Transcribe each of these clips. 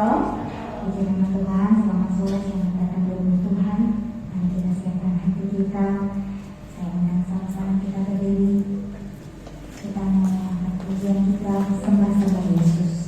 Shalom. Puji nama Tuhan, selamat sore, selamat datang di rumah Tuhan. Mari kita siapkan hati kita. Saya undang sama-sama kita berdiri. Kita mau mengangkat pujian kita, sembah-sembah Yesus.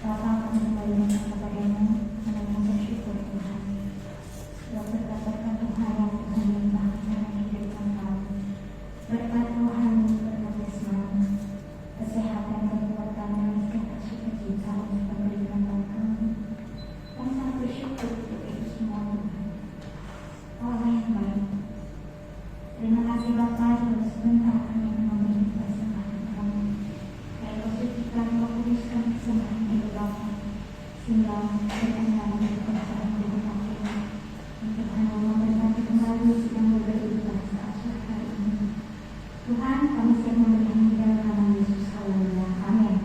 Bapa, kami kembali datang kepadamu dengan bersyukur Tuhan. Sebab berkat Tuhan yang Tuhan limpahkan dalam kehidupan kami. Berkat Tuhan, berkat jasmani, kesehatan, kekuatan, dan segala sukacita untuk memberikan kami. Kami sangat bersyukur untuk itu semua Tuhan. Allah yang baik. Terima kasih Bapa, terus sebentar kami memberi persembahan kami. Kau sucikan, kau kuduskan persembahan itu Bapa, sehingga memberikan kami kepercayaan dari kami. Untuk Tuhan memberkati kembali sedang beribadah saat sore hari ini. Tuhan, kami siap memberikan di dalam nama Yesus. Haleluya. Amin.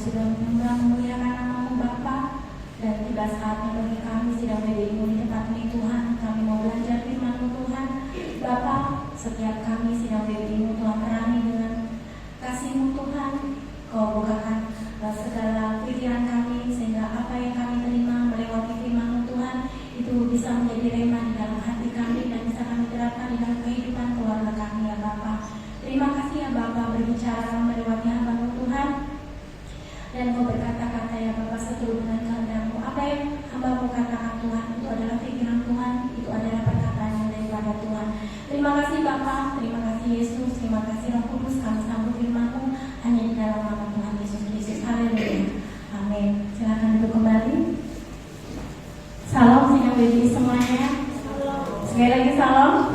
sudah memuliakan nama-Mu Bapa. Dan tiba saatnya bagi kami sedang berdiri di tempat ini Tuhan, kami mau belajar firman-Mu Tuhan. Bapa, setiap kami sedang berdiri Tuhan, terani dengan kasih-Mu Tuhan. Kau bukakan segala pikiran kami, sehingga apa yang kami terima melewati firman-Mu Tuhan itu bisa menjadi rema di dalam hati kami dan bisa kami terapkan di dalam kehidupan keluarga kami ya Bapa. Terima kasih ya Bapa, berbicara melewati hamba-Mu Tuhan. Dan Kau berkata-kata ya Bapa seturut dengan kehendak-Mu. Apa yang hamba-Mu katakan Tuhan, itu adalah pikiran Tuhan, itu adalah perkataan yang daripada Tuhan. Terima kasih Bapa, terima kasih Yesus, terima kasih Roh Kudus, kami sambut firman-Mu hanya di dalam nama Tuhan Yesus Kristus. Haleluya. Amin. Silakan duduk kembali. Salam siang bagi semuanya. Sekali lagi salam.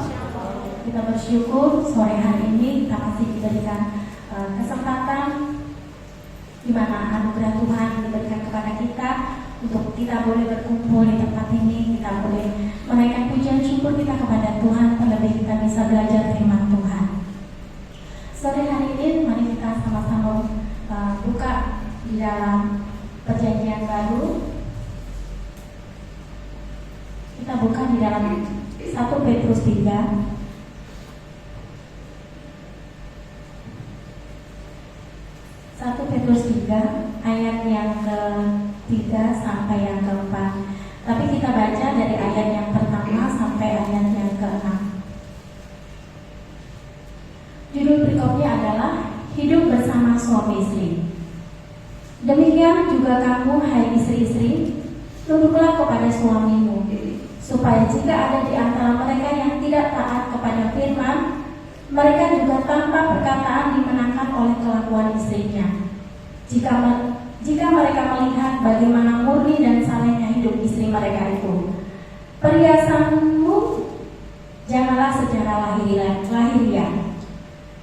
Kita bersyukur sore hari ini kita masih diberikan kesempatan di mana anugerah Tuhan diberikan kepada kita untuk kita boleh berkumpul di tempat ini, kita boleh menaikkan pujian syukur kita kepada Tuhan, terlebih kita bisa belajar firman Tuhan. Sore hari ini mari kita sama-sama buka di dalam Perjanjian Baru. Kita buka di dalam 1 Petrus 3. 1 Petrus 3 ayat yang ke-3 sampai yang ke-4. Tapi kita baca dari ayat yang pertama sampai ayat yang ke-6. Judul berikutnya adalah Hidup Bersama Suami Istri. Demikian juga kamu, hai istri-istri, tunduklah kepada suamimu, supaya jika ada di antara mereka yang tidak taat kepada firman, mereka juga tanpa perkataan dimenangkan oleh kelakuan istrinya. Jika mereka melihat bagaimana murni dan salehnya hidup istri mereka itu, perhiasanmu janganlah secara lahiriah,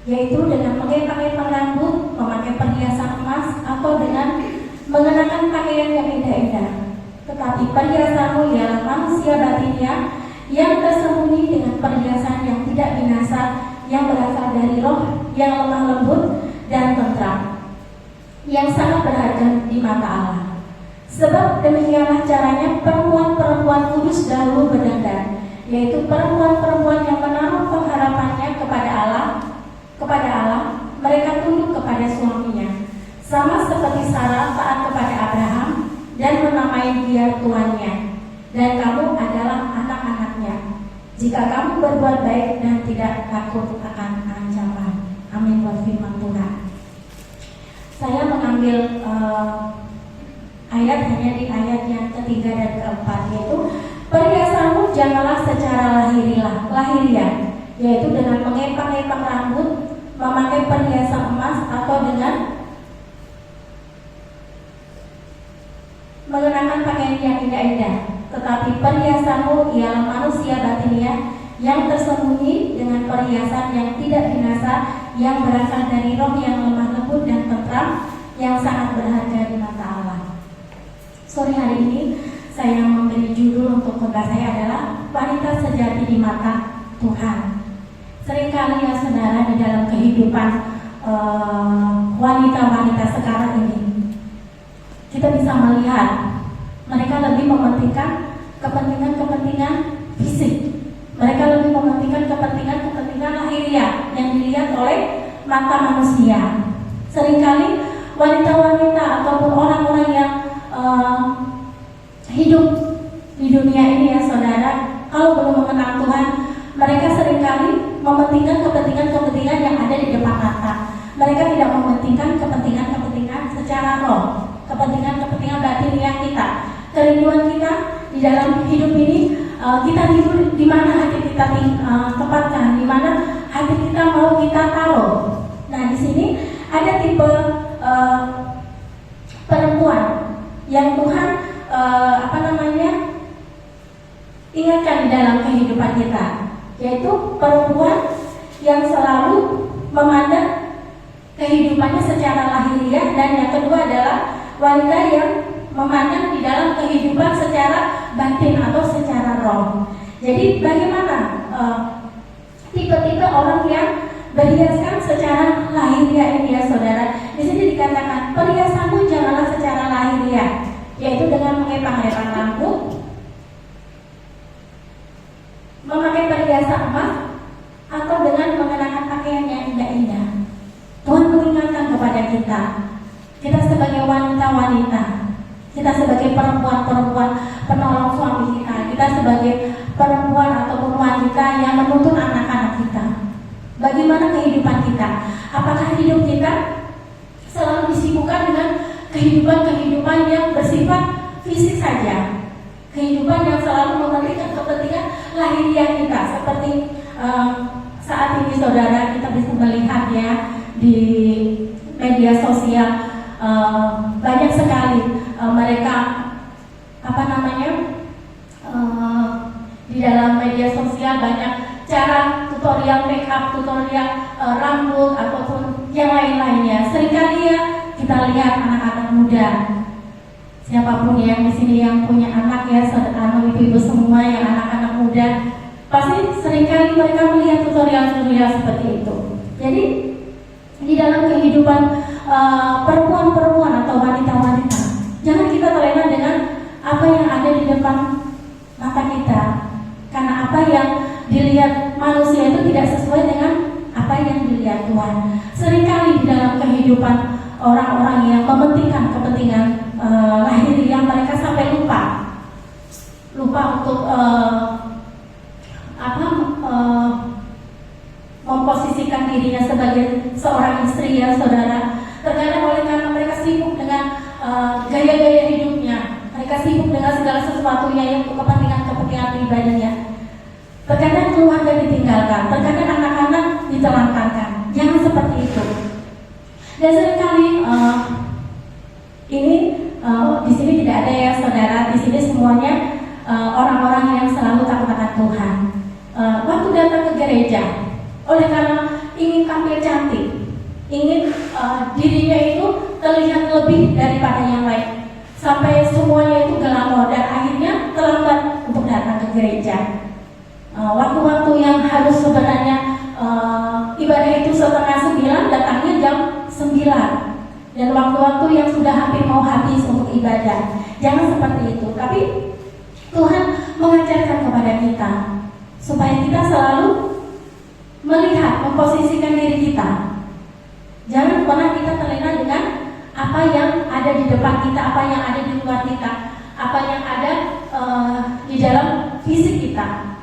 yaitu dengan mengepak-epak rambut, memakai perhiasan emas, atau dengan mengenakan pakaian yang indah-indah. Tetapi perhiasanmu ialah manusia batinnya yang tersembunyi dengan perhiasan yang tidak binasa, yang berasal dari roh yang lemah lembut dan tentram, yang sangat berharga di mata Allah. Sebab demikianlah caranya perempuan-perempuan kudus dahulu berdandan, yaitu perempuan-perempuan yang menaruh pengharapannya kepada Allah. Mereka tunduk kepada suaminya, sama seperti Sarah taat kepada Abraham dan menamai dia tuannya. Dan kamu adalah anak-anaknya, jika kamu berbuat baik dan tidak takut akan ancaman. Amin. Buat firman Tuhan. Saya mengambil ayat hanya di ayat yang ketiga dan keempat, yaitu perhiasanmu janganlah secara lahiriah, yaitu dengan mengepak-epak rambut, memakai perhiasan emas, atau dengan mengenakan pakaian yang indah-indah. Tetapi perhiasanmu ialah manusia batinnya yang tersembunyi dengan perhiasan yang tidak binasa, yang berasal dari roh yang lemah lembut dan tentram, yang sangat berharga di mata Allah. Sore hari ini saya memberi judul untuk khotbah saya adalah wanita sejati di mata Tuhan. Seringkali ya saudara, di dalam kehidupan wanita-wanita sekarang ini, kita bisa melihat mereka lebih mementingkan kepentingan fisik. Mereka lebih mementingkan kepentingan lahiriah yang dilihat oleh mata manusia. Seringkali wanita-wanita ataupun orang-orang yang hidup di dunia ini ya saudara, kalau belum mengenal Tuhan, mereka seringkali mementingkan kepentingan yang ada di depan mata. Mereka tidak mementingkan kepentingan secara roh, kepentingan batiniah kita, kerinduan kita di dalam hidup ini. Kita tidur di mana hati kita tempatkan, di mana hati kita mau kita taruh. Nah, di sini ada tipe perempuan yang Tuhan ingatkan di dalam kehidupan kita, yaitu perempuan yang selalu memandang kehidupannya secara lahiriah, dan yang kedua adalah wanita yang memandang di dalam kehidupan secara batin atau secara roh. Jadi bagaimana tipe-tipe orang yang berhiaskan secara lahiriah ini ya saudara? Di sini dikatakan perhiasanmu jangan wanita-wanita, kita sebagai perempuan-perempuan penolong suami kita, kita sebagai perempuan ataupun wanita yang menuntun anak-anak kita, bagaimana kehidupan kita? Apakah hidup kita selalu disibukkan dengan kehidupan-kehidupan yang bersifat fisik saja, kehidupan yang selalu mementingkan kepentingan lahiriah kita, seperti saat ini saudara kita bisa melihat ya di media sosial, banyak sekali mereka di dalam media sosial banyak cara tutorial make up, tutorial rambut ataupun yang lain-lainnya. Seringkali ya kita lihat anak-anak muda, siapapun yang di sini yang punya anak ya, ibu-ibu semua yang anak-anak muda, pasti seringkali mereka melihat tutorial-tutorial seperti itu. Jadi di dalam kehidupan perempuan-perempuan atau wanita-wanita, jangan kita terlena dengan apa yang ada di depan mata kita, karena apa yang dilihat manusia itu tidak sesuai dengan apa yang dilihat Tuhan. Seringkali di dalam kehidupan orang-orang yang mementingkan kepentingan lahiriah, mereka sampai lupa untuk memposisikan dirinya sebagai seorang istri ya saudara. Terkadang oleh karena mereka sibuk dengan gaya-gaya hidupnya, mereka sibuk dengan segala sesuatunya yang untuk kepentingan pribadinya. Terkadang keluarga ditinggalkan, terkadang anak-anak ditelantarkan. Jangan seperti itu. Dan seringkali di sini tidak ada ya saudara, di sini semuanya orang-orang yang selalu takut akan Tuhan. Waktu datang ke gereja, oleh karena ingin tampil cantik, ingin dirinya itu terlihat lebih daripada yang lain, sampai semuanya itu glamor dan akhirnya terlambat untuk datang ke gereja. Waktu-waktu yang harus sebenarnya ibadah itu setengah 9, datangnya jam 9. Dan waktu-waktu yang sudah hampir mau habis untuk ibadah. Jangan seperti itu. Tapi Tuhan mengajarkan kepada kita supaya kita selalu melihat, memposisikan diri kita. Jangan pernah kita terlena dengan apa yang ada di depan kita, apa yang ada di luar kita, apa yang ada di dalam fisik kita.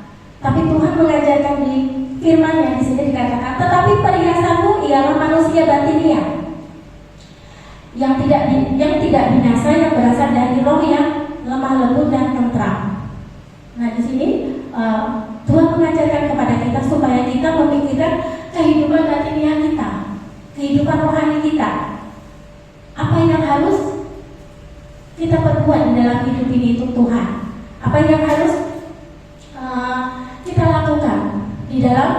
Tapi Tuhan mengajarkan di firman-Nya di sini dikatakan, tetapi perhiasanmu ialah manusia batiniah, yang tidak binasa, yang berasal dari roh yang lemah lembut dan tentram. Nah di sini Tuhan mengajarkan kepada kita supaya kita memikirkan kehidupan batiniah kita, kehidupan rohani kita. Apa yang harus kita perbuat di dalam hidup ini untuk Tuhan? Apa yang harus kita lakukan di dalam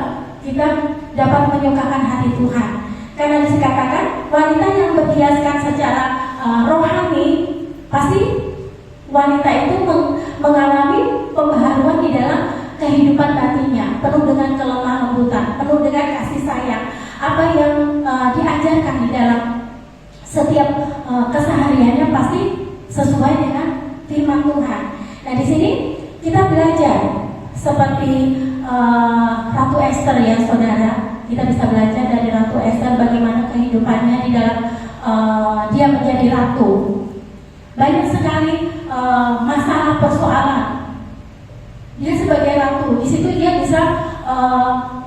kita dapat menyukakan hati Tuhan? Karena dikatakan wanita yang berhiaskan secara rohani, pasti wanita itu mengalami pembaharuan di dalam kehidupan batinnya, penuh dengan kelemah lembutan, penuh dengan kasih sayang. Apa yang diajarkan di dalam setiap kesehariannya pasti sesuai dengan firman Tuhan. Nah di sini kita belajar seperti Ratu Esther ya saudara. Kita bisa belajar dari Ratu Esther bagaimana kehidupannya di dalam dia menjadi ratu. Banyak sekali masalah persoalan. Dia sebagai ratu, di situ dia bisa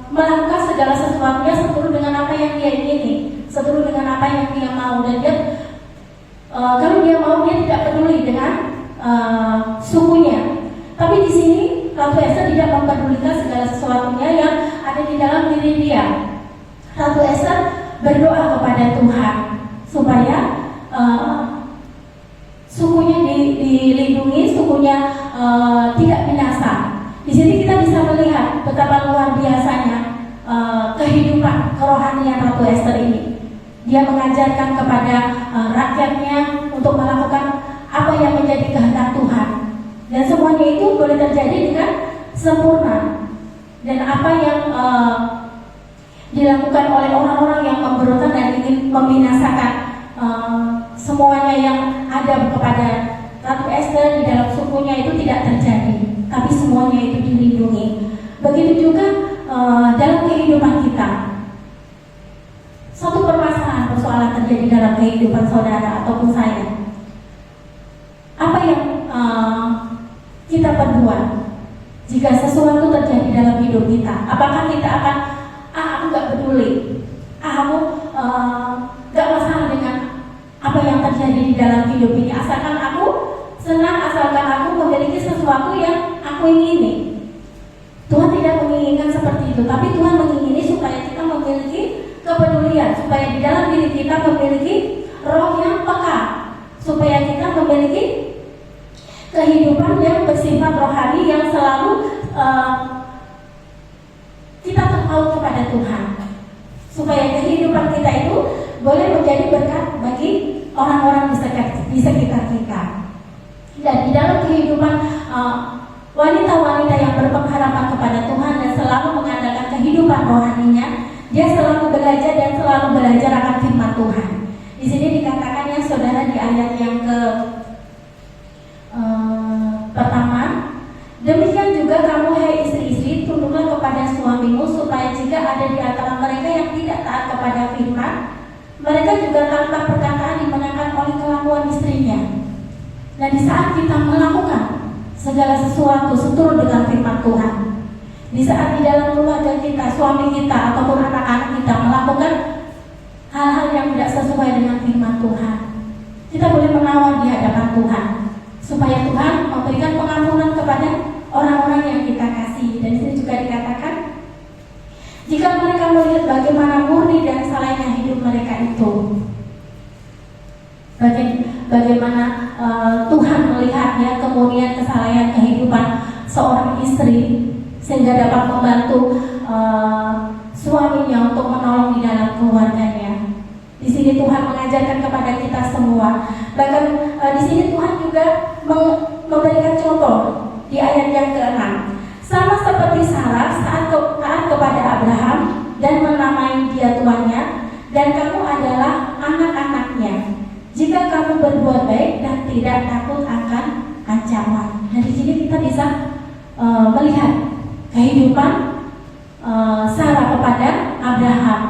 melakukan segala sesuatunya seturut dengan apa yang dia ingini, seturut dengan apa yang dia mau. Dan dia kalau dia mau, dia tidak peduli dengan sukunya. Tapi di sini Ratu Esther tidak mempedulikan segala sesuatunya yang ada di dalam diri dia. Ratu Esther berdoa kepada Tuhan supaya sukunya dilindungi, sukunya tidak binasa. Di sini kita bisa melihat betapa luar biasanya kehidupan kerohanian Ratu Esther ini. Dia mengajarkan kepada rakyatnya untuk melakukan apa yang menjadi kehendak Tuhan. Dan semuanya itu boleh terjadi dengan sempurna. Dan apa yang dilakukan oleh orang-orang yang pemberontak dan ingin membinasakan semuanya yang ada kepada Ratu Esther di dalam sukunya itu tidak terjadi, tapi semuanya itu dilindungi. Begitu juga dalam kehidupan kita. Suatu persoalan terjadi dalam kehidupan saudara ataupun saya. berbuat jika sesuatu terjadi dalam hidup kita? Apakah kita akan aku gak peduli, aku gak masalah dengan apa yang terjadi di dalam hidup ini, asalkan aku senang, asalkan aku memiliki sesuatu yang aku ingini. Tuhan tidak menginginkan seperti itu, tapi Tuhan mengingini supaya kita memiliki kepedulian, supaya di dalam diri kita memiliki roh yang peka, supaya kita memiliki kehidupan yang bersifat rohani, yang selalu kita terpaut kepada Tuhan, supaya kehidupan kita itu boleh menjadi berkat bagi orang-orang di sekitar kita. Dan di dalam kehidupan wanita-wanita yang berpengharapan kepada Tuhan dan selalu mengandalkan kehidupan rohaninya, dia selalu belajar dan selalu belajar akan firman Tuhan. Di sini dikatakan ya saudara, di ayat yang pertama, demikian juga kamu hai istri-istri, tunduklah kepada suamimu, supaya jika ada di antara mereka yang tidak taat kepada firman, mereka juga tanpa perkataan dimenangkan oleh kelakuan istrinya. Nah, di saat kita melakukan segala sesuatu seturut dengan firman Tuhan, di saat di dalam keluarga kita, suami kita ataupun anak-anak kita melakukan hal-hal yang tidak sesuai dengan firman Tuhan, kita boleh menawar di hadapan Tuhan, supaya Tuhan memberikan pengampunan kepada orang-orang yang kita kasih. Dan di sini juga dikatakan, jika mereka melihat bagaimana murni dan salehnya hidup mereka itu, bagaimana Tuhan melihat ya kemudian kesalehan kehidupan seorang istri, sehingga dapat membantu suaminya untuk menolong di dalam keluarganya. Di sini Tuhan mengajarkan kepada kita semua. Bahkan di sini Tuhan juga memberikan contoh di ayat yang ke-6. Sama seperti Sarah saat taat kepada Abraham dan menamai dia tuannya, dan kamu adalah anak-anaknya, jika kamu berbuat baik dan tidak takut akan ancaman. Nah, di sini kita bisa melihat kehidupan Sarah kepada Abraham,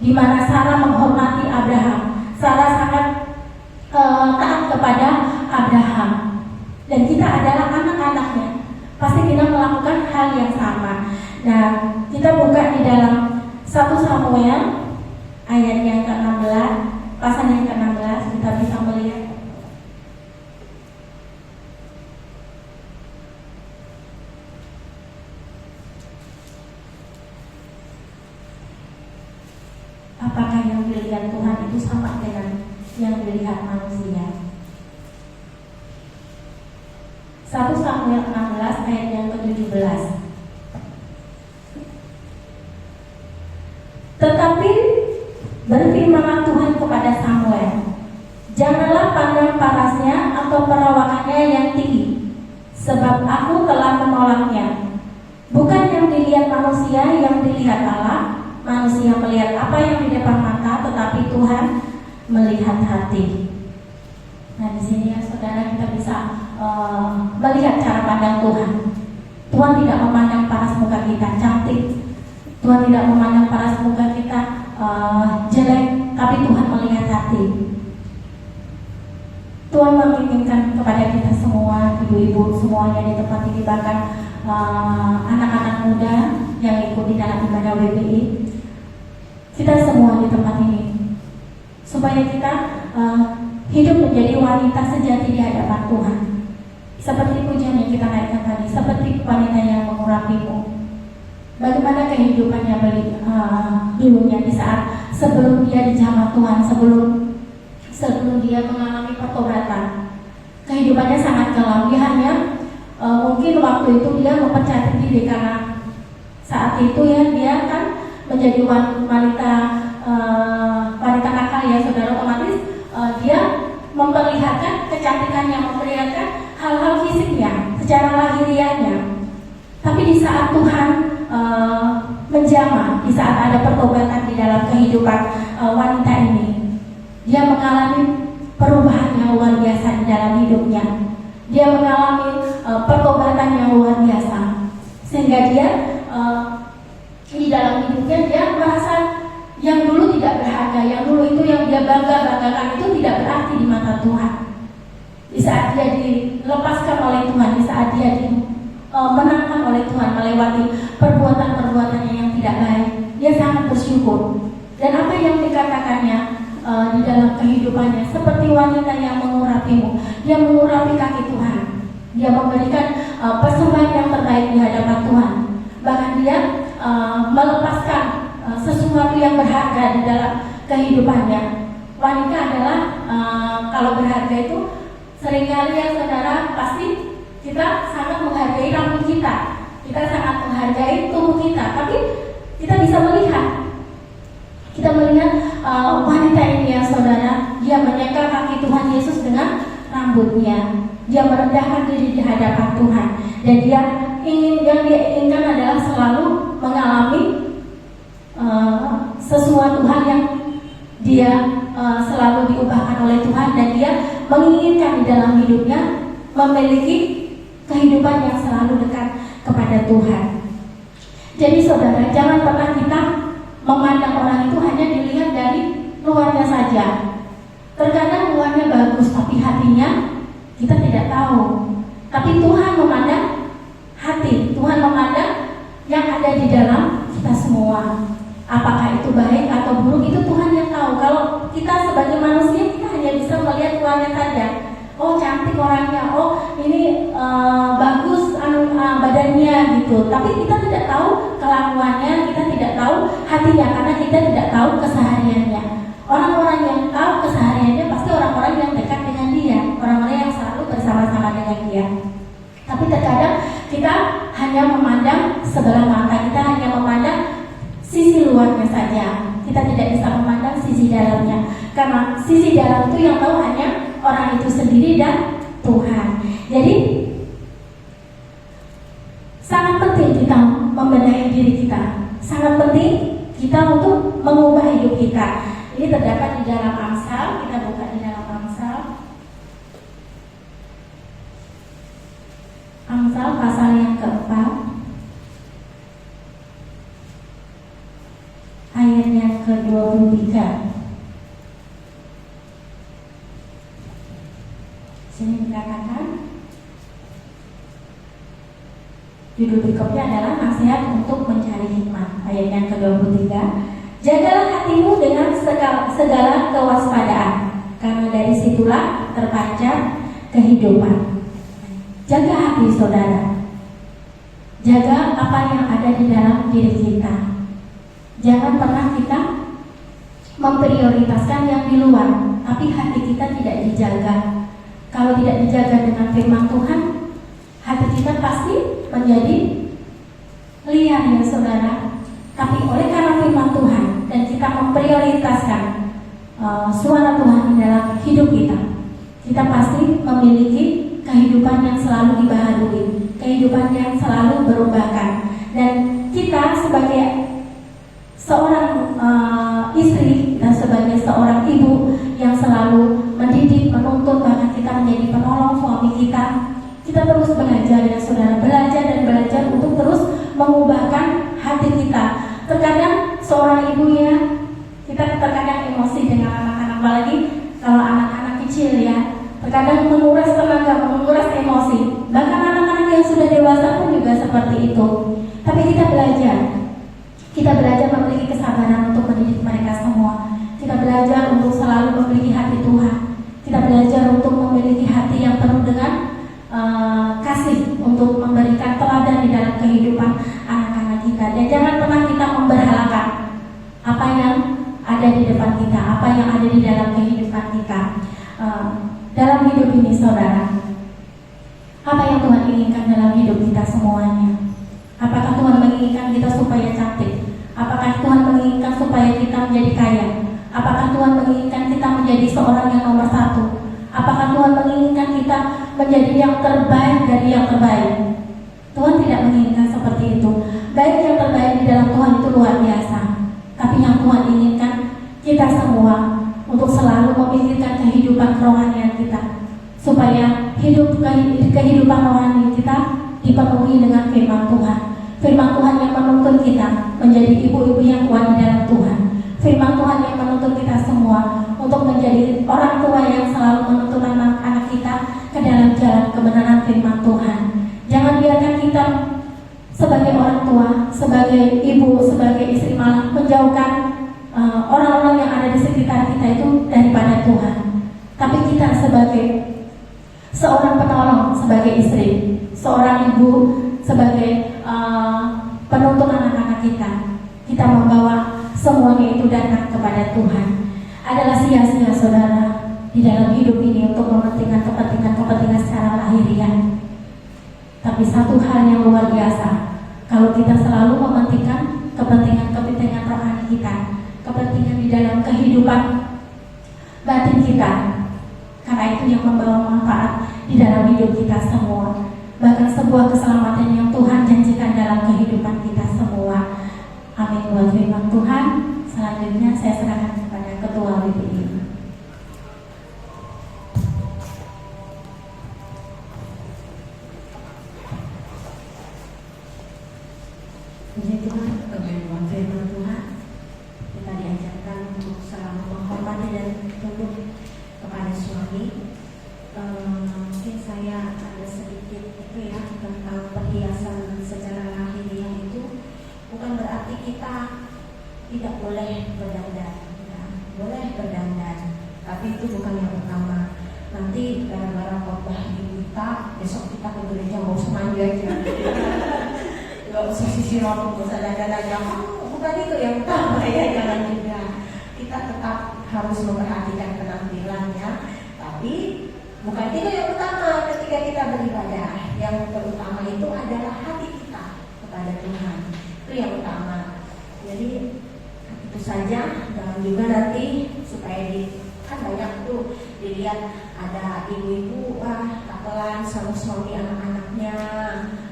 di mana Sarah menghormati Abraham. Sarah sangat taat kepada Abraham, dan kita adalah anak-anaknya. Pasti kita melakukan hal yang sama. Nah, kita buka di dalam 1 Samuel ayat yang ke-16, pasal yang ke-16, kita bisa melihat apakah yang dilihat Tuhan itu sama dengan yang dilihat manusia. 1 Samuel 16 ayat yang ke-17. Tetapi berfirmanlah Tuhan kepada Samuel, janganlah pandang parasnya atau perawakannya yang tinggi, sebab aku telah menolaknya. Bukan yang dilihat manusia, yang dilihat Allah. Manusia melihat apa yang di depan mata, tetapi Tuhan melihat hati. Nah, di sini ya saudara, kita bisa melihat cara pandang Tuhan. Tuhan tidak memandang paras muka kita cantik, Tuhan tidak memandang paras muka kita jelek, tapi Tuhan melihat hati. Tuhan menginginkan kepada kita semua, ibu-ibu semuanya di tempat ini, bahkan anak-anak muda yang ikut di dalam ibadah WPI, kita semua di tempat ini, supaya kita hidup menjadi wanita sejati di hadapan Tuhan. Seperti pujian yang kita naikkan tadi, seperti wanita yang mengurapimu. Bagaimana kehidupannya dulunya di saat sebelum dia dijamah Tuhan, sebelum dia mengalami pertobatan. Kehidupannya sangat kelam. Dia hanya mungkin waktu itu dia mempercayai diri, karena saat itu ya dia kan menjadi wanita nakal ya saudara, otomatis dia memperlihatkan kecantikannya, memperlihatkan hal-hal fisiknya, secara lahiriahnya. Tapi di saat Tuhan menjamah, di saat ada pertobatan di dalam kehidupan wanita ini, dia mengalami perubahan yang luar biasa di dalam hidupnya. Dia mengalami pertobatan yang luar biasa, sehingga dia di dalam hidupnya dia merasa yang dulu tidak berharga, yang dulu itu yang dia banggakan itu tidak berarti di mata Tuhan. di saat dia dilepaskan oleh Tuhan, di saat dia dimenangkan oleh Tuhan melewati perbuatan-perbuatannya yang tidak baik, dia sangat bersyukur. Dan apa yang dikatakannya di dalam kehidupannya, seperti wanita yang mengurapimu, dia mengurapi kaki Tuhan, dia memberikan persembahan yang terbaik di hadapan Tuhan. Bahkan dia melepaskan sesuatu yang berharga di dalam kehidupannya. Wanita adalah kalau berharga itu seringkali ya saudara, pasti kita sangat menghargai rambut kita, kita sangat menghargai tubuh kita, tapi kita bisa melihat wanita ini ya saudara, dia menyeka kaki Tuhan Yesus dengan rambutnya, dia merendahkan diri di hadapan Tuhan, dan yang dia inginkan adalah selalu mengalami sesuatu hal yang dia selalu diubahkan oleh Tuhan, dan dia menginginkan di dalam hidupnya memiliki kehidupan yang selalu dekat kepada Tuhan. Jadi saudara, jangan pernah kita memandang orang itu hanya dilihat dari luarnya saja. Terkadang luarnya bagus, tapi hatinya kita tidak tahu. Tapi Tuhan memandang hati, Tuhan memandang yang ada di dalam kita semua. Apakah itu baik atau buruk, itu Tuhan yang tahu. Kalau kita sebagai manusia, kita hanya bisa melihat luarnya saja. Oh cantik orangnya, oh ini bagus badannya gitu. Tapi kita tidak tahu kelakuannya, kita tidak tahu hatinya, karena kita tidak tahu kesehariannya. Orang-orang yang tahu kesehariannya pasti orang-orang yang dekat dengan dia, orang-orang yang selalu bersama-sama dengan dia. Tapi terkadang kita hanya memandang sebelah mata, kita hanya memandang sisi luarnya saja. Kita tidak bisa memandang sisi dalamnya, karena sisi dalam itu yang tahu hanya orang itu sendiri dan Tuhan. Jadi sangat penting kita membenahi diri kita, sangat penting kita untuk mengubah hidup kita. Ini terdapat di dalam Amsal, kita buka di dalam Amsal. Amsal pasal yang keempat, ayat yang ke-23. Sini dikatakan, judul berikutnya adalah nasihat untuk mencari hikmat. Ayat yang ke-23, jagalah hatimu dengan segala kewaspadaan, karena dari situlah terpancar kehidupan. Jaga hati saudara, jaga apa yang ada di dalam diri kita. Jangan pernah kita memprioritaskan yang di luar, tapi hati kita tidak dijaga. Kalau tidak dijaga dengan firman Tuhan, hati kita pasti menjadi liar ya saudara. Tapi oleh karena firman Tuhan dan kita memprioritaskan suara Tuhan di dalam hidup kita, kita pasti memiliki kehidupan yang selalu dibaharui, kehidupan yang selalu berubahkan. Dan kita sebagai seorang istri dan sebagai seorang ibu yang selalu mendidik, menuntut, bahkan kita menjadi penolong suami kita, kita terus belajar ya saudara, belajar dan belajar untuk terus mengubahkan hati kita. Terkadang seorang ibu ya, kita terkadang emosi dengan anak-anak, apalagi kalau anak-anak kecil ya, terkadang menguras tenaga, menguras emosi. Bahkan anak-anak yang sudah dewasa pun juga seperti itu. Tapi kita belajar memiliki kesabaran untuk mendidik mereka semua. Kita belajar untuk selalu memiliki hati Tuhan. Kita belajar untuk memiliki hati yang penuh dengan kasih, untuk memberikan teladan di dalam kehidupan anak-anak kita. Dan jangan pernah kita memberhalakan apa yang ada di depan kita, apa yang ada di dalam kehidupan kita. Dalam hidup ini saudara, apa yang Tuhan inginkan dalam hidup kita semuanya? Apakah Tuhan menginginkan kita supaya cantik? Apakah Tuhan menginginkan supaya kita menjadi kaya? Apakah Tuhan menginginkan kita menjadi seorang yang nomor satu? Apakah Tuhan menginginkan kita menjadi yang terbaik dari yang terbaik? Tuhan tidak menginginkan seperti itu. Baik yang terbaik di dalam Tuhan itu luar biasa. Tapi yang Tuhan inginkan kita semua untuk selalu memikirkan kehidupan kerohanian kita, supaya kehidupan rohani kita dipenuhi dengan firman Tuhan. Firman Tuhan yang menuntun kita menjadi ibu-ibu yang kuat di dalam Tuhan. Firman Tuhan yang menuntun kita semua untuk menjadi orang tua yang selalu menuntun anak-anak kita sebagai ibu, sebagai istri malah menjauhkan orang-orang yang ada di sekitar kita itu daripada Tuhan. Tapi kita sebagai seorang penolong, sebagai istri, seorang ibu, sebagai penuntun anak-anak kita membawa semuanya itu datang kepada Tuhan. Adalah sia-sia saudara di dalam hidup ini untuk mementingkan kepentingan secara lahiriah. Tapi satu hal yang luar biasa, kalau kita selalu mementingkan kepentingan rohani kita, kepentingan di dalam kehidupan batin kita, karena itu yang membawa manfaat di dalam hidup kita semua. Bahkan sebuah keselamatan yang Tuhan janjikan dalam kehidupan kita semua. Amin buat firman Tuhan. Selanjutnya saya serahkan kepada Ketua WPI. Puji Tuhan, kebenaran firman Tuhan. Kita diajarkan untuk selalu menghormati dan tunduk kepada suami. Mungkin saya ada sedikit itu ya tentang perhiasan secara lahiriah itu bukan berarti kita tidak boleh berdandan, ya. Boleh berdandan, tapi itu bukan yang utama. Nanti gara-gara khotbah ibu kita, besok kita ke gereja mau semanja aja. Gak usah sisi rambut, gak usah dandan aja. Bukan itu yang utama ya, jangan juga. Kita tetap harus memperhatikan penampilannya, tapi bukan itu yang utama ketika kita beribadah. Yang terutama itu adalah hati kita kepada Tuhan. Itu yang utama. Jadi itu saja. Dan juga nanti supaya kan banyak tuh dilihat ada ibu-ibu kapelan sama suami anak-anaknya.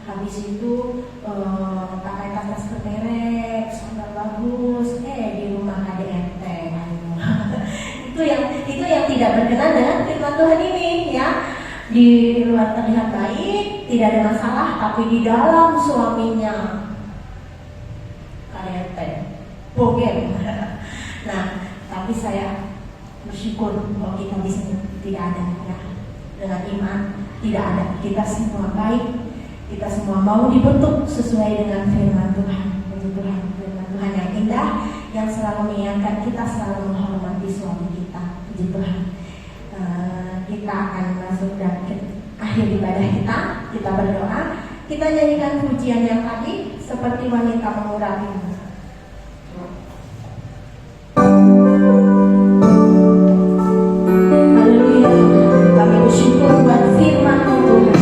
Habis itu pakai tas keterek, sandal bagus, di rumah ada enteng. itu yang tidak berkenan dengan firman Tuhan ini ya. Di luar terlihat baik, tidak ada masalah, tapi di dalam suaminya enteng, bogem. Nah, tapi saya bersyukur kalau kita bisa tidak ada ya. Dengan iman tidak ada. Kita semua baik. Kita semua mau dibentuk sesuai dengan firman Tuhan. Tuhan, firman Tuhan yang indah, yang selalu mengingatkan kita selalu menghormati suami kita. Puji Tuhan. Kita akan masuk dan akhir ibadah kita. Kita berdoa. Kita nyanyikan pujian yang tadi seperti wanita mengurapi. Haleluya. Kami bersyukur buat firman-Mu Tuhan.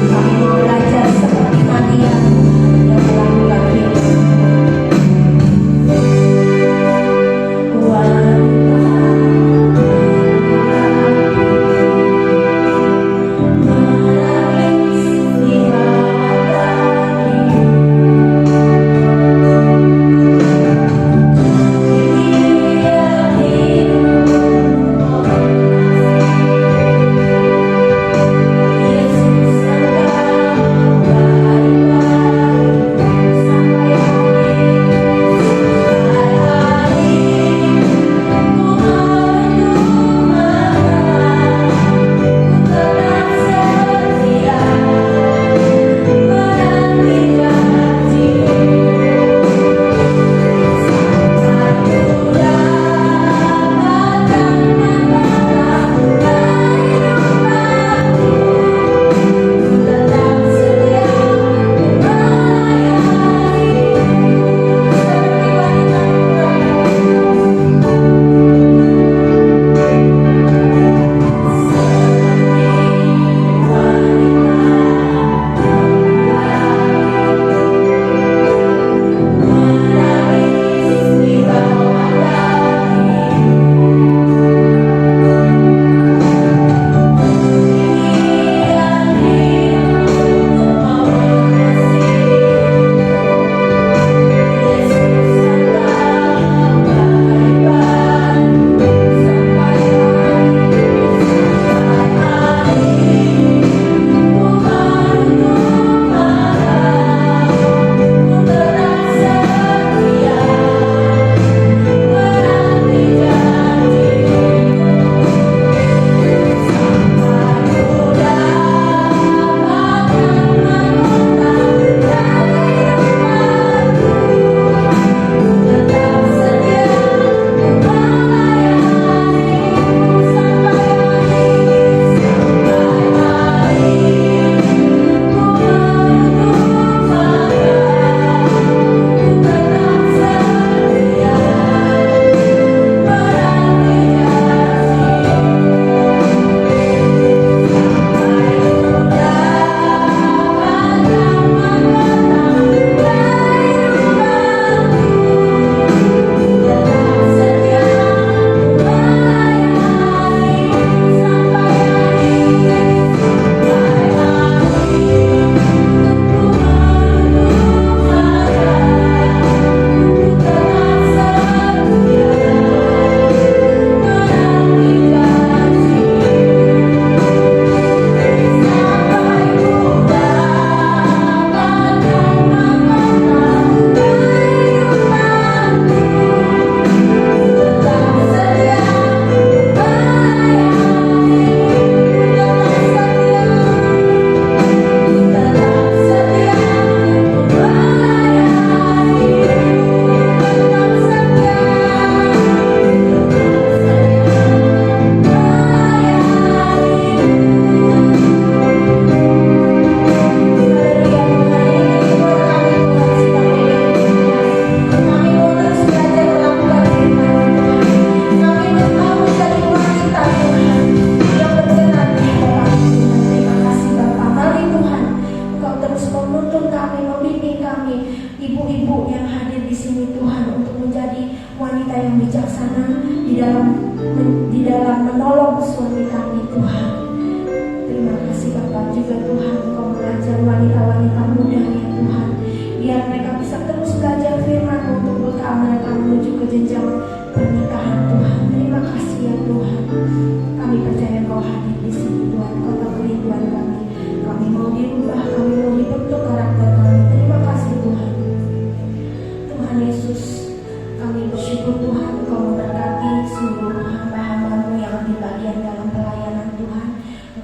Kami mau belajar seperti Maria yang melakukan itu. Menangis di bawah kaki.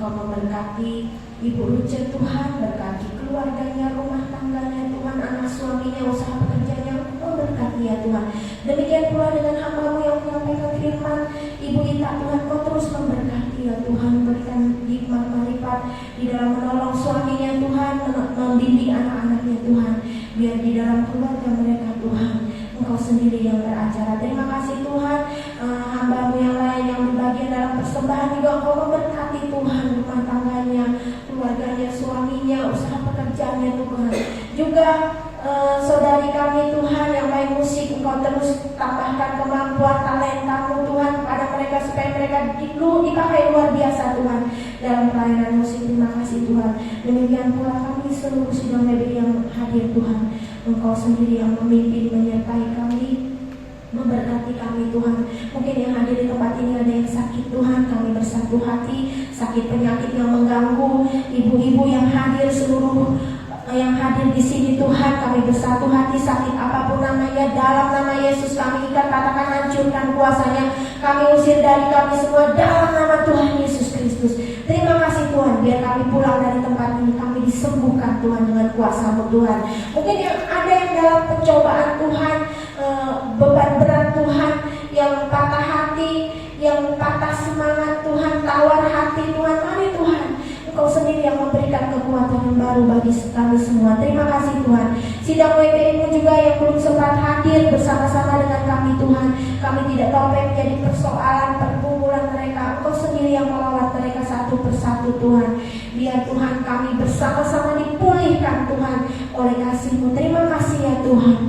Engkau memberkati Ibu Ruce Tuhan, berkati keluarganya, rumah tangganya Tuhan, anak suaminya, usaha pekerjaannya, Engkau berkati ya Tuhan. Demikian pula dengan hamba-Mu yang menyampaikan firman, Ibu Ita Tuhan, Kau terus memberkati ya Tuhan, berikan hikmat marifat di dalam menolong suaminya Tuhan, membimbing anak-anaknya Tuhan, biar di dalam keluarga mereka Tuhan, Engkau sendiri yang beracara. Terima kasih Tuhan, hamba-Mu yang lain yang berbagian dalam persembahan juga Engkau memberkati Tuhan, rumah tangganya, keluarganya, suaminya, usaha pekerjaannya Tuhan. Juga saudari kami Tuhan yang main musik, Engkau terus tambahkan kemampuan talenta-Mu Tuhan pada mereka supaya mereka dipakai luar biasa Tuhan dalam pelayanan musik. Terima kasih Tuhan. Demikian pula kami seluruh sidang WBI yang hadir Tuhan, Engkau sendiri yang memimpin menyertai kami, memberkati kami Tuhan. Mungkin yang hadir di tempat ini ada yang sakit Tuhan, kami bersatu hati, sakit penyakit yang mengganggu, ibu-ibu yang hadir, seluruh yang hadir di sini Tuhan, kami bersatu hati, sakit apapun namanya, dalam nama Yesus kami ikat, katakan hancurkan kuasanya, kami usir dari kami semua dalam nama Tuhan Yesus Kristus. Terima kasih Tuhan, biar kami pulang dari tempat ini, kami disembuhkan Tuhan dengan kuasa-Mu Tuhan. Mungkin yang ada yang dalam pencobaan Tuhan, beban berat Tuhan, yang patah hati, yang patah semangat Tuhan, tawar hati Tuhan, mari Tuhan, Engkau sendiri yang memberikan kekuatan yang baru bagi kami semua. Terima kasih Tuhan. Sidang WBI-Mu juga yang belum sempat hadir bersama-sama dengan kami Tuhan, kami tidak tahu apa yang menjadi persoalan pergumulan mereka, Engkau sendiri yang melawat mereka satu persatu Tuhan. Biar Tuhan kami bersama-sama dipulihkan Tuhan oleh kasih-Mu. Terima kasih ya Tuhan.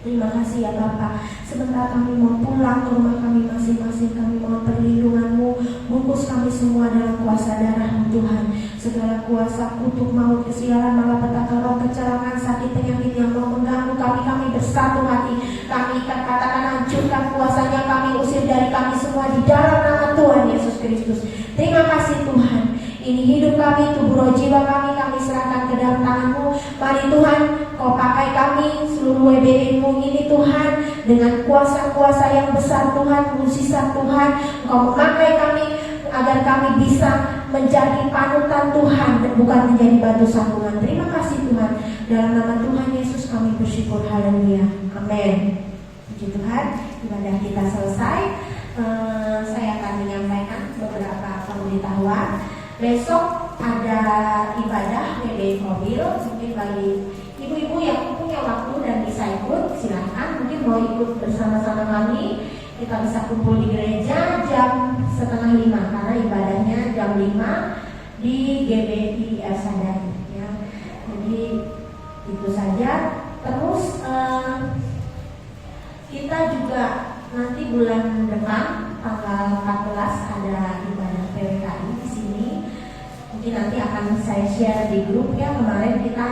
Terima kasih ya Bapa. Sebentar kami mau pulang ke rumah kami masing-masing, kami mohon perlindungan-Mu, bungkus kami semua dalam kuasa darah-Mu Tuhan. Segala kuasa kutuk, maut, kesialan, malapetaka, roh, kecelakaan, sakit, penyakit yang mau mengganggu kami bersatu hati, kami ikat, katakan hancurkan kuasanya, kami usir dari kami semua di dalam nama Tuhan Yesus Kristus. Terima kasih Tuhan. Ini hidup kami, tubuh roh jiwa kami serahkan ke dalam tangan-Mu. Mari Tuhan, Kau pakai kami, seluruh WBI-Mu ini Tuhan, dengan kuasa-kuasa yang besar Tuhan, mujizat Tuhan. Kau memakai kami agar kami bisa menjadi panutan Tuhan, bukan menjadi batu sandungan. Terima kasih Tuhan. Dalam nama Tuhan Yesus kami bersyukur. Haleluya. Amin. Puji Tuhan, ibadah kita selesai. Saya akan menyampaikan beberapa pemberitahuan. Besok ada ibadah WBI mobil. Mungkin bagi ibu-ibu yang punya waktu dan bisa ikut, silahkan. Mungkin mau ikut bersama-sama kami, kita bisa kumpul di gereja jam 4:30 karena ibadahnya jam 5 di GBI El Sadar ya. Jadi itu saja. Terus kita juga nanti bulan depan tanggal 14 ada ibadah PWKI di sini. Mungkin nanti akan saya share di grup ya. Kemarin kita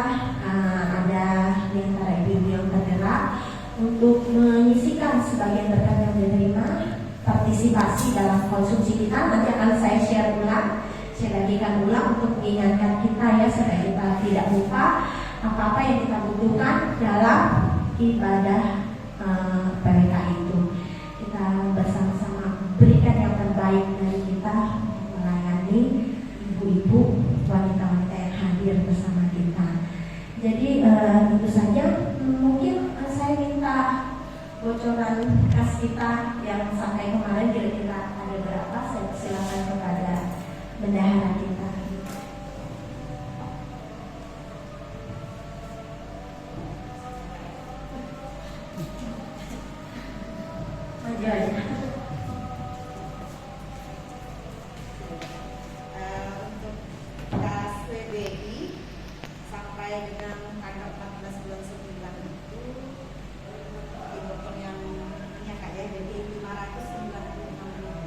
ada di antara ibu yang bergerak untuk menyisikan sebagian berkat yang diterima, partisipasi dalam konsumsi kita. Nanti akan saya share ulang, saya bagikan ulang untuk mengingatkan kita ya, supaya kita tidak lupa apa-apa yang kita butuhkan dalam ibadah PWKI itu. Kita bersama-sama berikan yang terbaik dari kita melayani ibu-ibu, wanita-wanita yang hadir bersama kita. Jadi itu saja. Mungkin saya minta bocoran kas kita yang sampai kemarin kira-kira ada berapa. Saya persilakan kepada bendahara kita. Maju aja. Untuk kas WBI sampai dengan tanggal 14 bulan 9 itu yang punya Kak ya, jadi 596.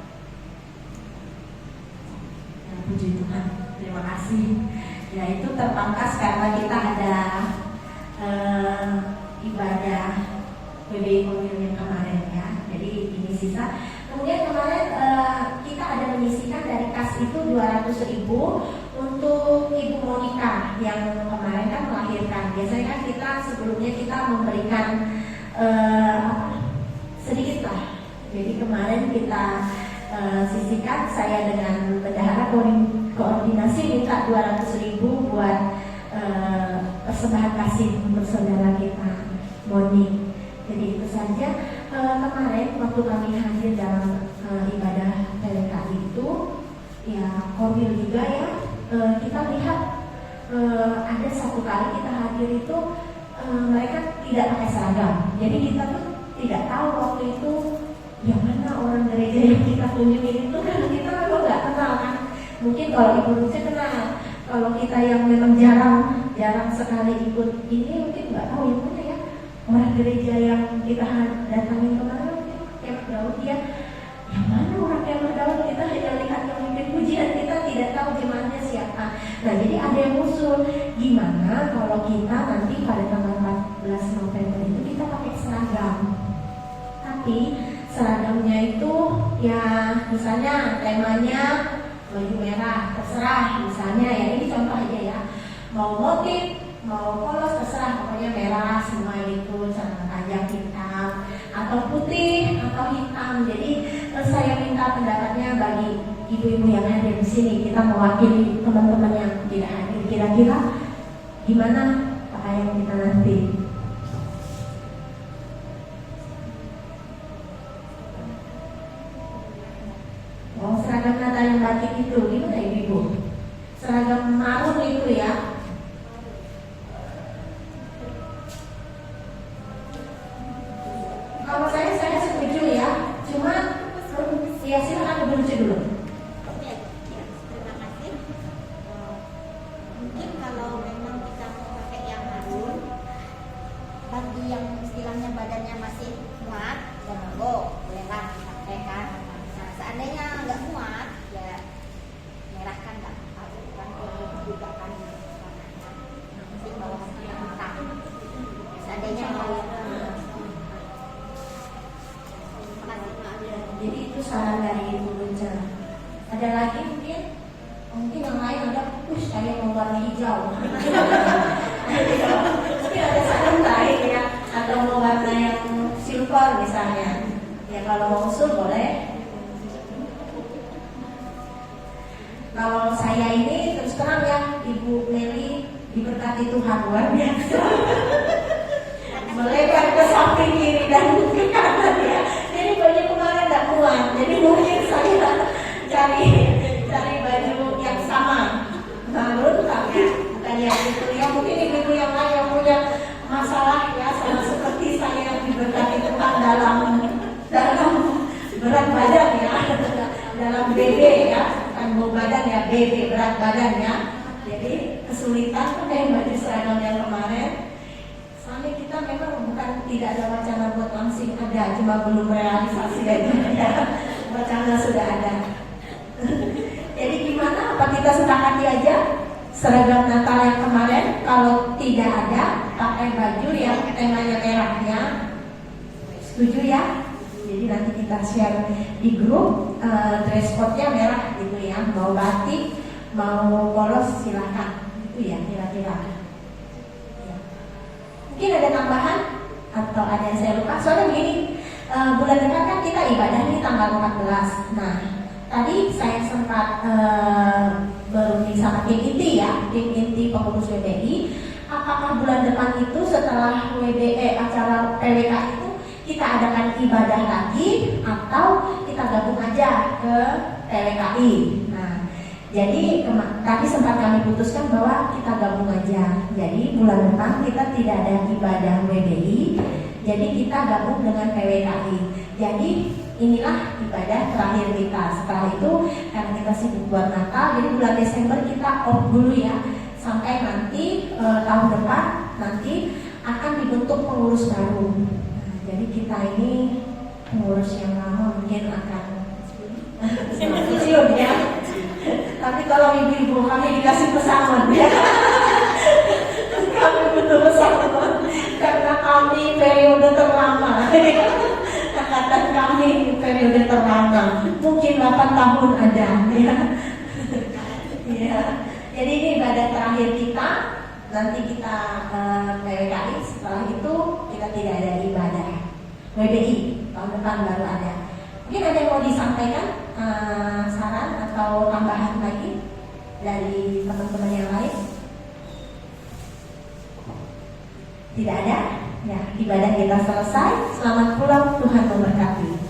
Ya, puji Tuhan, terima kasih. Ya itu terpangkas karena kita ada ibadah WBI Mobil yang kemarin ya. Jadi ini sisa. Kemudian kemarin kita ada menyisikan dari kas itu 200.000 untuk Ibu Monica yang kemarin kan melahirkan. Biasanya kan kita sebelumnya kita memberikan sedikit lah. Jadi kemarin kita sisihkan, saya dengan bendahara koordinator minta 200.000 buat persembahan kasih untuk saudara kita Moni. Jadi itu saja. Kemarin waktu kami hadir dalam ibadah PWKI itu, ya Korwil juga ya, kita lihat ada satu kali kita hadir itu mereka tidak pakai seragam. Jadi kita tuh tidak tahu waktu itu yang mana orang gereja yang kita kunjungi itu, kan kita memang nggak kenal kan. Mungkin kalau Ibu Lucia kenal, kalau kita yang memang jarang sekali ikut ini mungkin nggak tahu yang mana ya orang gereja yang kita datangin kemarin. Mungkin kayak Daud ya, yang mana orang yang Daud, kita hanya lihat yang mimpin pujian, kita tidak tahu jemaatnya siapa. Nah jadi ada yang usul, gimana kalau kita nanti pada tanggal 14 November itu kita pakai seragam, tapi seragamnya itu ya misalnya temanya baju merah, terserah misalnya ya, ini contoh aja ya, mau motif, mau polos terserah, pokoknya merah semua itu, celana panjang hitam atau putih atau hitam. Jadi saya minta pendapatnya bagi ibu-ibu yang hadir di sini, kita mewakili teman-teman yang tidak hadir, kira-kira gimana pakaian kita nanti? Oh, seragam Natal yang batik itu gimana ibu? Seragam marun itu ya. Kalau saya setuju ya. Cuma ya silakan Ibu Lucia dulu. Ya, terima kasih. Mungkin kalau memang kita mau pakai yang marun, bagi yang istilahnya badannya masih muat, ya monggo, bolehlah dipakai kan. Nah, seandainya nggak muat, ya merah kan nggak apa-apa, kan juga kan warnanya. Penting bawahnya yang hitam. Seandainya mau Jadi itu saran dari Ibu Lucia. Ada lagi mungkin yang lain ada, saya mau warna hijau. Mungkin ada saran lain ya, atau mau warna yang silver misalnya. Ya kalau mau usul boleh. Kalau saya ini terus terang ya, Ibu Meli diberkati Tuhan luar biasa. Melebar ke samping kiri dan ke kanan ya. Jadi baju kemarin tidak kuat. Jadi mungkin saya cari baju yang sama, marun tapi bukan yang itu ya. Mungkin ibu yang lain yang punya masalah ya, sama seperti saya yang diberkati Tuhan dalam berat badan ya, dalam BB ya, bukan bau badan ya, BB berat badan ya. Jadi kesulitan pakai baju seragam yang kemarin. Soalnya kita memang bukan tidak ada wacana buat langsing, ada, cuma belum realisasi aja ya. Wacana sudah ada. Jadi gimana? Apa kita sepakati aja seragam Natal yang kemarin? Kalau tidak ada, pakai baju yang temanya merahnya. Setuju ya? Jadi nanti kita share di grup, dress code-nya merah gitu ya. Mau batik, mau polos silahkan. Itu ya kira-kira. Mungkin ada tambahan atau ada yang saya lupa. Soalnya begini, bulan depan kan kita ibadah nih tanggal 14. Nah, tadi saya sempat berunding sama tim inti ya, tim inti pengurus WBI. Apakah bulan depan itu setelah acara PWK itu kita adakan ibadah lagi atau kita gabung aja ke PWKI? Nah, jadi tadi sempat kami putuskan bahwa kita gabung aja. Jadi bulan depan kita tidak ada ibadah WBI, jadi kita gabung dengan PWKI. Jadi inilah ibadah terakhir kita. Setelah itu karena kita sibuk buat Natal, jadi bulan Desember kita off dulu ya. Sampai nanti tahun depan nanti akan dibentuk pengurus baru. Nah, jadi kita ini pengurus yang lama mungkin akan pensiun ya. Tapi kalau ibu-ibu kami dikasih pesangon ya. Kami butuh pesangon karena kami periode terlama. Angkatan kami periode terlama. Mungkin 8 tahun ada ya. Ya. Jadi ini ibadah terakhir kita. Nanti kita PWKI, setelah itu kita tidak ada ibadah WBI. Tahun depan baru ada. Mungkin ada yang mau disampaikan, saran atau tambahan lagi? dari teman-teman yang lain? Tidak ada? Ya, ibadah kita selesai. Selamat pulang, Tuhan memberkati.